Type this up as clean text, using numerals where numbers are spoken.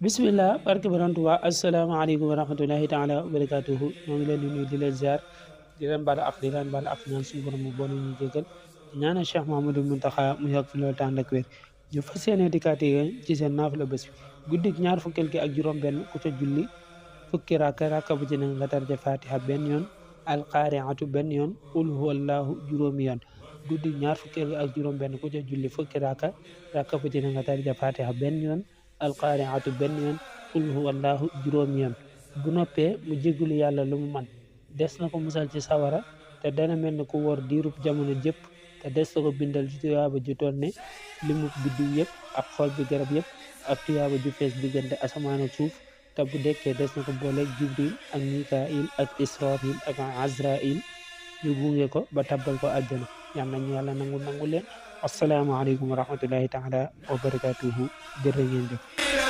bismillah barke borom Tuubaa asalaamaaleykum wa rahmatullahi taala wa barakatuhu ñoo ngi leen di nuyu di leen ziar di leen baal ak di leen baal ak ñaan suñu borom mu boole ñu jégal ñaanal Cheikh Mahamadou Muntaxa mu yàgg fi loolu tànd ak wér ñu fas yéene dikkaate ci seen naafila bés bi guddik ñaar fukkeel gi ak juróom benn ku ca julli fukki rakka bu ci ne nga tarja fatiha benn yoon alqaariatu benn yoon qul huwallahu juróomi yoon guddi ñaar fukkeel gi ak juróom benn ku ca julli fukki rakka bu ci ne nga tarja fatiha benn yoon alqaariatu benn yoon qul huwallahu juróomi yoon bu noppee mu jégalu yàlla lu mu man des na ko musal ci sawara te dana mel ne ku wóor diirub jamono jëpp te des na ko bindal ci tuyaaba ju toll ne limu biddiw yëpp ak xool bi garab yëpp ak tuyaaba ju fees diggante asamaan ak suuf te bu dekkee des na ko booleeg jibril ak mikail ak israfil ak azrail ñu gunge ko ba tabbal ko àjjana yal nañu yàlla nangu leen asalaamaaleykum wa rahmatullahi taala wa barakatuhu jërë ngeen jëf